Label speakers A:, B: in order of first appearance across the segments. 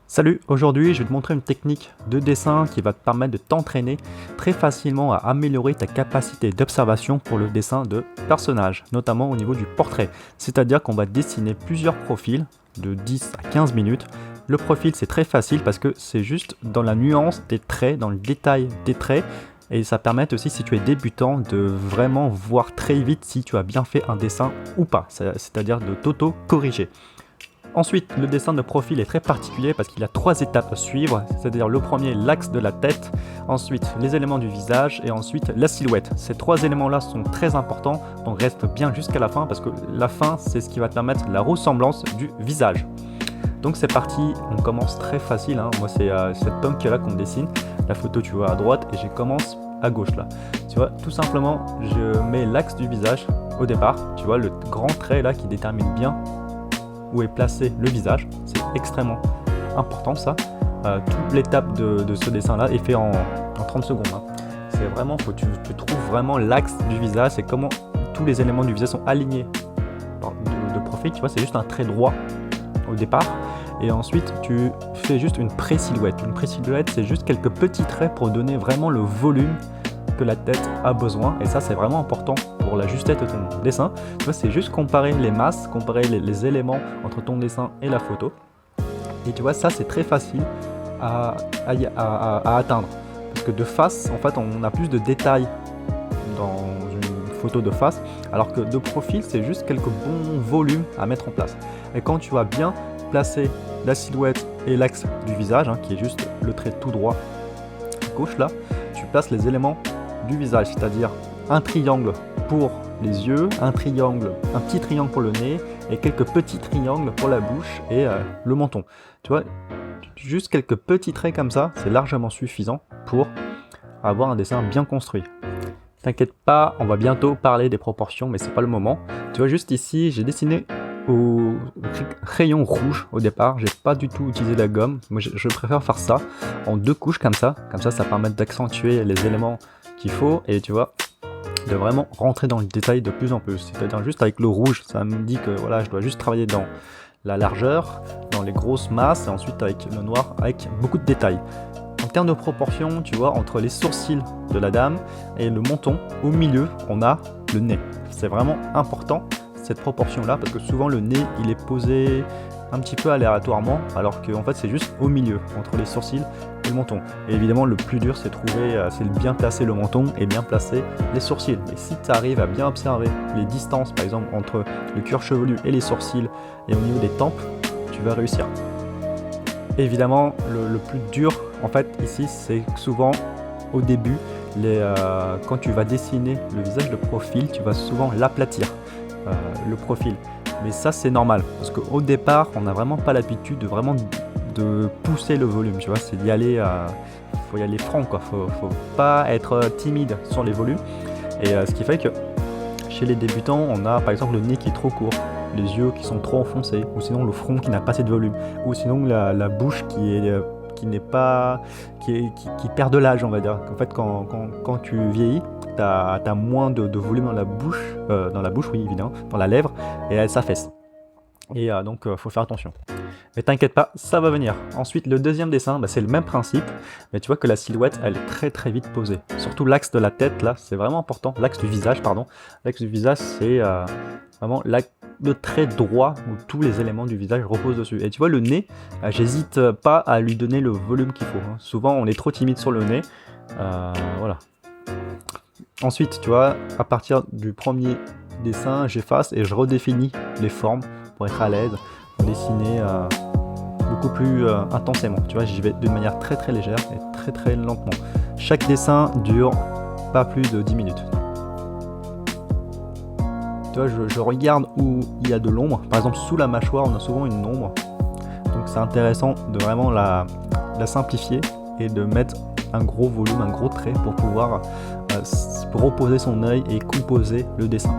A: Salut, aujourd'hui je vais te montrer une technique de dessin qui va te permettre de t'entraîner très facilement à améliorer ta capacité d'observation pour le dessin de personnages, notamment au niveau du portrait. C'est-à-dire qu'on va dessiner plusieurs profils de 10 à 15 minutes. Le profil c'est très facile parce que c'est juste dans la nuance des traits, dans le détail des traits. Et ça permet aussi, si tu es débutant, de vraiment voir très vite si tu as bien fait un dessin ou pas. C'est-à-dire de t'auto-corriger. Ensuite, le dessin de profil est très particulier parce qu'il a 3 étapes à suivre, c'est-à-dire le premier, l'axe de la tête, ensuite les éléments du visage et ensuite la silhouette. Ces 3 éléments-là sont très importants, donc reste bien jusqu'à la fin parce que la fin, c'est ce qui va te permettre la ressemblance du visage. Donc c'est parti, on commence très facile, hein. Moi c'est cette pomme qui est là qu'on dessine, la photo tu vois à droite et je commence à gauche là. Tu vois, tout simplement, je mets l'axe du visage au départ, tu vois le grand trait là qui détermine bien où est placé le visage, c'est extrêmement important ça. Toute l'étape de ce dessin là est fait en 30 secondes, hein. C'est vraiment, tu trouves vraiment l'axe du visage, c'est comment tous les éléments du visage sont alignés de profil, tu vois, c'est juste un trait droit au départ. Et ensuite tu fais juste une pré-silhouette. Une pré-silhouette c'est juste quelques petits traits pour donner vraiment le volume que la tête a besoin, et ça c'est vraiment important pour la justesse de ton dessin. Tu vois, c'est juste comparer les masses, comparer les éléments entre ton dessin et la photo, et tu vois ça c'est très facile à atteindre, parce que de face en fait on a plus de détails dans une photo de face, alors que de profil c'est juste quelques bons volumes à mettre en place. Et quand tu as bien placé la silhouette et l'axe du visage, hein, qui est juste le trait tout droit à gauche là, tu places les éléments du visage, c'est-à-dire un triangle pour les yeux, un petit triangle pour le nez et quelques petits triangles pour la bouche et le menton. Tu vois, juste quelques petits traits comme ça, c'est largement suffisant pour avoir un dessin bien construit. T'inquiète pas, on va bientôt parler des proportions, mais c'est pas le moment. Tu vois, juste ici, j'ai dessiné au crayon rouge au départ, j'ai pas du tout utilisé la gomme. Moi je préfère faire ça en 2 couches comme ça permet d'accentuer les éléments qu'il faut, et tu vois, de vraiment rentrer dans le détail de plus en plus. C'est-à-dire juste avec le rouge, ça me dit que voilà, je dois juste travailler dans la largeur, dans les grosses masses, et ensuite avec le noir, avec beaucoup de détails. En termes de proportion, tu vois, entre les sourcils de la dame et le menton, au milieu, on a le nez. C'est vraiment important cette proportion là, parce que souvent le nez il est posé un petit peu aléatoirement, alors qu'en fait c'est juste au milieu entre les sourcils et le menton. Et évidemment le plus dur c'est de bien placer le menton et bien placer les sourcils. Et si tu arrives à bien observer les distances par exemple entre le cuir chevelu et les sourcils et au niveau des tempes, tu vas réussir. Évidemment le plus dur en fait ici c'est souvent au début, quand tu vas dessiner le visage de profil, tu vas souvent l'aplatir. Le profil, mais ça c'est normal parce qu'au départ on n'a vraiment pas l'habitude de pousser le volume, tu vois, c'est d'y aller, faut y aller franc quoi, faut pas être timide sur les volumes. Et ce qui fait que chez les débutants on a par exemple le nez qui est trop court, les yeux qui sont trop enfoncés, ou sinon le front qui n'a pas assez de volume, ou sinon la bouche qui perd de l'âge, on va dire. En fait quand tu vieillis, t'as moins de volume dans la bouche, oui évidemment, dans la lèvre, et elle s'affaisse. Et donc faut faire attention. Mais t'inquiète pas, ça va venir. Ensuite le deuxième dessin, c'est le même principe, mais tu vois que la silhouette elle est très très vite posée. Surtout l'axe de la tête là, c'est vraiment important. L'axe du visage, pardon. L'axe du visage c'est vraiment le trait droit où tous les éléments du visage reposent dessus. Et tu vois le nez, j'hésite pas à lui donner le volume qu'il faut, hein. Souvent on est trop timide sur le nez, voilà. Ensuite, tu vois, à partir du premier dessin, j'efface et je redéfinis les formes pour être à l'aise, pour dessiner beaucoup plus intensément. Tu vois, j'y vais d'une manière très très légère et très très lentement. Chaque dessin dure pas plus de 10 minutes. Tu vois, je regarde où il y a de l'ombre. Par exemple, sous la mâchoire, on a souvent une ombre. Donc c'est intéressant de vraiment la simplifier et de mettre un gros volume, un gros trait pour pouvoir reposer son œil et composer le dessin.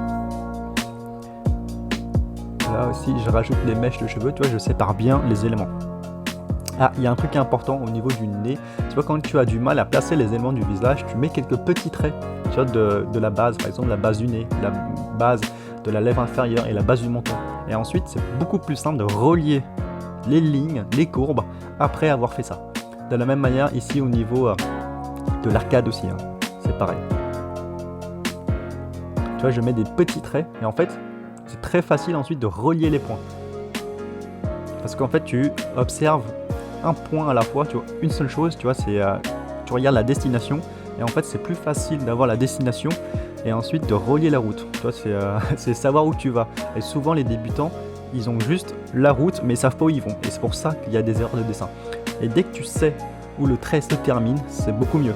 A: Là aussi je rajoute les mèches de cheveux, tu vois, je sépare bien les éléments. Ah, il y a un truc important au niveau du nez, tu vois, quand tu as du mal à placer les éléments du visage, tu mets quelques petits traits, tu vois, de la base, par exemple la base du nez, la base de la lèvre inférieure et la base du menton. Et ensuite c'est beaucoup plus simple de relier les lignes, les courbes, après avoir fait ça. De la même manière, ici au niveau de l'arcade aussi, hein, c'est pareil. Tu vois, je mets des petits traits, et en fait, c'est très facile ensuite de relier les points. Parce qu'en fait, tu observes un point à la fois, tu vois, une seule chose, tu vois, c'est tu regardes la destination, et en fait, c'est plus facile d'avoir la destination, et ensuite de relier la route. Tu vois, c'est savoir où tu vas. Et souvent, les débutants, ils ont juste la route, mais ils savent pas où ils vont. Et c'est pour ça qu'il y a des erreurs de dessin. Et dès que tu sais où le trait se termine, c'est beaucoup mieux.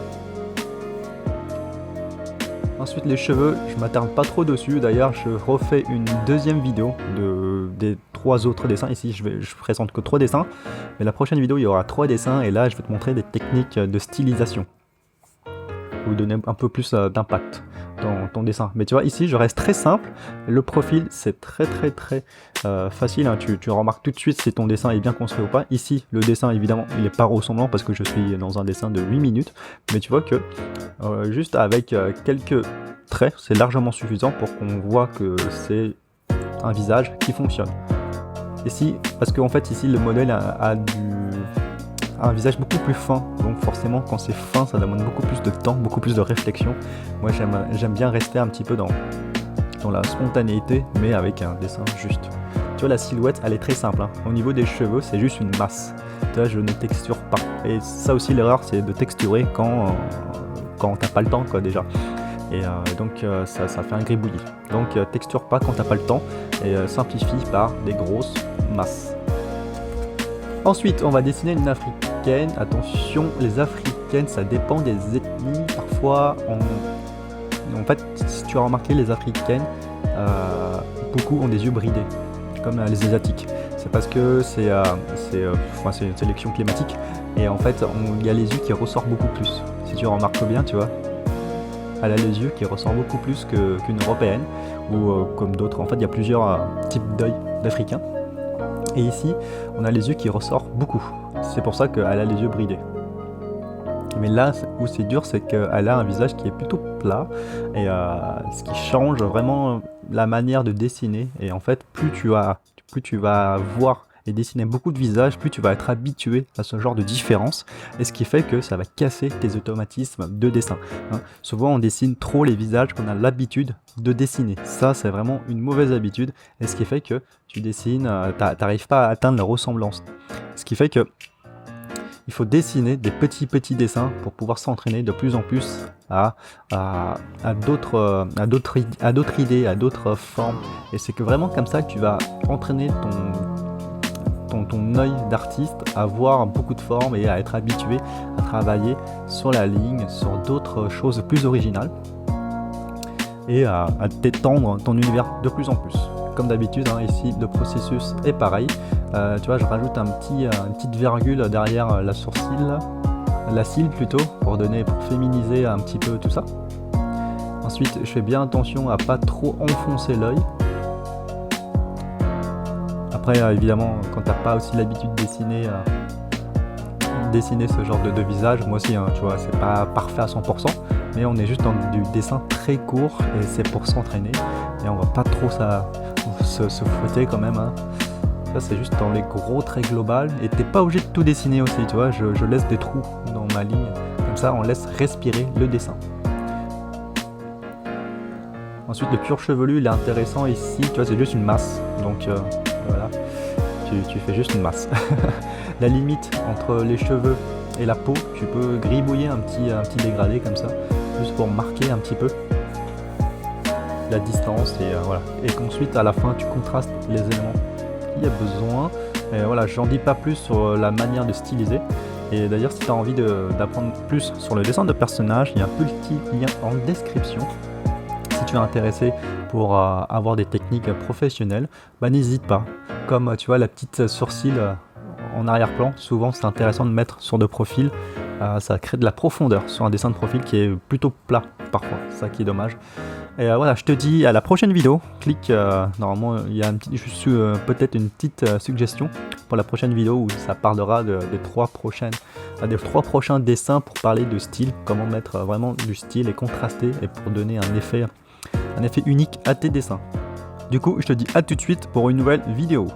A: Ensuite, les cheveux, je m'attarde pas trop dessus. D'ailleurs, je refais une deuxième vidéo des 3 autres dessins. Ici, je présente que 3 dessins. Mais la prochaine vidéo, il y aura 3 dessins. Et là, je vais te montrer des techniques de stylisation. Pour donner un peu plus d'impact dans ton dessin. Mais tu vois, ici, je reste très simple. Le profil, c'est très facile. Hein. Tu remarques tout de suite si ton dessin est bien construit ou pas. Ici, le dessin, évidemment, il n'est pas ressemblant parce que je suis dans un dessin de 8 minutes. Mais tu vois que juste avec quelques traits, c'est largement suffisant pour qu'on voit que c'est un visage qui fonctionne. Ici, parce qu'en fait, ici, le modèle a un visage beaucoup plus fin, donc forcément quand c'est fin ça demande beaucoup plus de temps, beaucoup plus de réflexion. Moi j'aime bien rester un petit peu dans la spontanéité, mais avec un dessin juste. Tu vois, la silhouette elle est très simple, hein. Au niveau des cheveux c'est juste une masse, tu vois, je ne texture pas, et ça aussi l'erreur c'est de texturer quand t'as pas le temps quoi déjà, et donc ça fait un gribouillis. Donc texture pas quand t'as pas le temps, et simplifie par des grosses masses. Ensuite, on va dessiner une africaine. Attention, les africaines, ça dépend des ethnies. Parfois, en fait, si tu as remarqué, les africaines, beaucoup ont des yeux bridés, comme les asiatiques. C'est parce que c'est une sélection climatique. Et en fait, il y a les yeux qui ressortent beaucoup plus. Si tu remarques bien, tu vois, elle a les yeux qui ressortent beaucoup plus qu'une européenne, ou comme d'autres. En fait, il y a plusieurs types d'œils d'Africains. Et ici, on a les yeux qui ressortent beaucoup. C'est pour ça qu'elle a les yeux bridés. Mais là où c'est dur, c'est qu'elle a un visage qui est plutôt plat. Et ce qui change vraiment la manière de dessiner. Et en fait, plus tu vas voir et dessiner beaucoup de visages, plus tu vas être habitué à ce genre de différence. Et ce qui fait que ça va casser tes automatismes de dessin. Hein. Souvent, on dessine trop les visages qu'on a l'habitude de dessiner. Ça, c'est vraiment une mauvaise habitude. Et ce qui fait que tu dessines, t'arrives pas à atteindre la ressemblance. Ce qui fait que il faut dessiner des petits dessins pour pouvoir s'entraîner de plus en plus à d'autres idées, à d'autres formes. Et c'est que vraiment comme ça que tu vas entraîner ton œil d'artiste à voir beaucoup de formes et à être habitué à travailler sur la ligne, sur d'autres choses plus originales et à t'étendre ton univers de plus en plus. Comme d'habitude, hein, ici le processus est pareil. Tu vois, je rajoute une petite virgule derrière la sourcil, la cils plutôt, pour féminiser un petit peu tout ça. Ensuite, je fais bien attention à pas trop enfoncer l'œil. Après, évidemment, quand t'as pas aussi l'habitude de dessiner ce genre de visage, moi aussi, hein, tu vois, c'est pas parfait à 100%, mais on est juste dans du dessin très court et c'est pour s'entraîner et on va pas trop se fouetter quand même. Hein. Ça, c'est juste dans les gros traits globaux et t'es pas obligé de tout dessiner aussi, tu vois, je laisse des trous dans ma ligne, comme ça on laisse respirer le dessin. Ensuite, le cuir chevelu, il est intéressant ici, tu vois, c'est juste une masse, donc voilà, tu fais juste une masse. La limite entre les cheveux et la peau, tu peux gribouiller un petit dégradé comme ça, juste pour marquer un petit peu la distance et voilà. Et qu'ensuite, à la fin, tu contrastes les éléments qu'il y a besoin. Et voilà, j'en dis pas plus sur la manière de styliser. Et d'ailleurs, si tu as envie d'apprendre plus sur le dessin de personnages, il y a un petit lien en description. Si tu es intéressé pour avoir des techniques professionnelles, bah n'hésite pas. Comme tu vois la petite sourcil en arrière-plan, souvent c'est intéressant de mettre sur de profil, ça crée de la profondeur sur un dessin de profil qui est plutôt plat parfois, ça qui est dommage. Et voilà, je te dis à la prochaine vidéo. Clique, normalement il y a peut-être une petite suggestion pour la prochaine vidéo où ça parlera des trois prochains dessins pour parler de style, comment mettre vraiment du style et contraster et pour donner un effet unique à tes dessins. Du coup, je te dis à tout de suite pour une nouvelle vidéo.